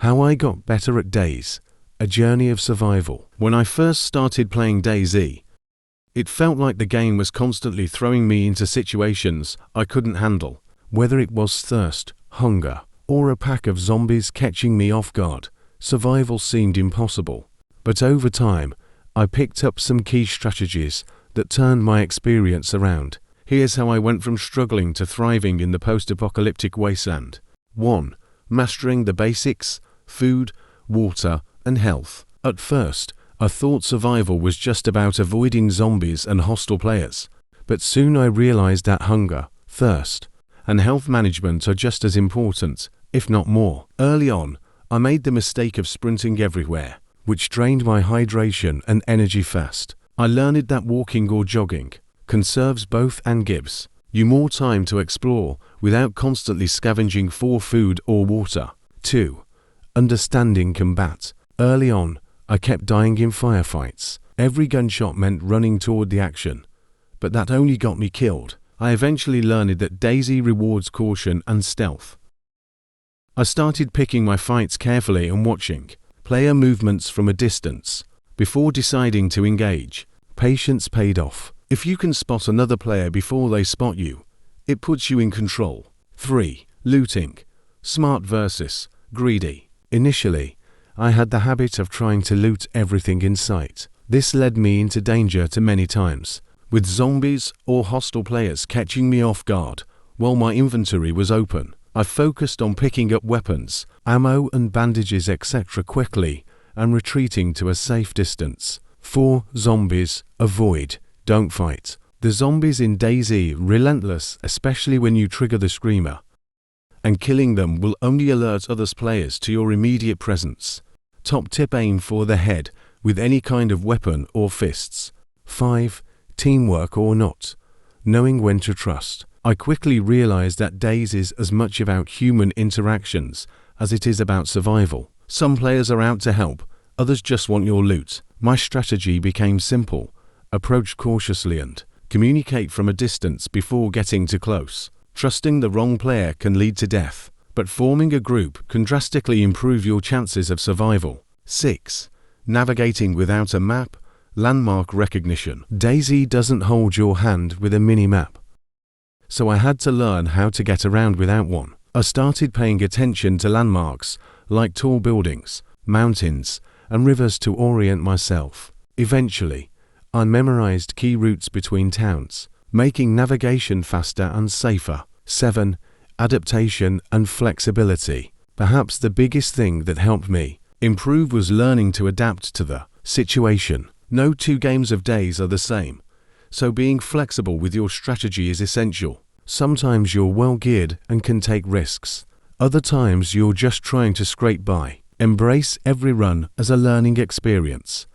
How I got better at DAYZ, a journey of survival. When I first started playing DAYZ, it felt like the game was constantly throwing me into situations I couldn't handle. Whether it was thirst, hunger, or a pack of zombies catching me off guard, survival seemed impossible. But over time, I picked up some key strategies that turned my experience around. Here's how I went from struggling to thriving in the post-apocalyptic wasteland. 1. Mastering the basics: food, water, and health. At first, I thought survival was just about avoiding zombies and hostile players, but soon I realized that hunger, thirst, and health management are just as important, if not more. Early on, I made the mistake of sprinting everywhere, which drained my hydration and energy fast. I learned that walking or jogging conserves both and gives you more time to explore without constantly scavenging for food or water. 2. Understanding combat. Early on, I kept dying in firefights. Every gunshot meant running toward the action, but that only got me killed. I eventually learned that DAYZ rewards caution and stealth. I started picking my fights carefully and watching player movements from a distance before deciding to engage. Patience paid off. If you can spot another player before they spot you, it puts you in control. 3. Looting. Smart versus greedy. Initially, I had the habit of trying to loot everything in sight. This led me into danger too many times, with zombies or hostile players catching me off guard while my inventory was open. I focused on picking up weapons, ammo and bandages etc. quickly and retreating to a safe distance. 4. Zombies. Avoid. Don't fight. The zombies in DAYZ relentless, especially when you trigger the screamer, and killing them will only alert other players to your immediate presence. Top tip: aim for the head with any kind of weapon or fists. 5. Teamwork or not. Knowing when to trust. I quickly realized that DAYZ is as much about human interactions as it is about survival. Some players are out to help, others just want your loot. My strategy became simple: approach cautiously and communicate from a distance before getting too close. Trusting the wrong player can lead to death, but forming a group can drastically improve your chances of survival. 6. Navigating without a map. Landmark recognition. DAYZ doesn't hold your hand with a mini-map, so I had to learn how to get around without one. I started paying attention to landmarks like tall buildings, mountains, and rivers to orient myself. Eventually, I memorized key routes between towns, making navigation faster and safer. 7. Adaptation and flexibility. Perhaps the biggest thing that helped me improve was learning to adapt to the situation. No two games of DAYZ are the same, so being flexible with your strategy is essential. Sometimes you're well geared and can take risks. Other times you're just trying to scrape by. Embrace every run as a learning experience.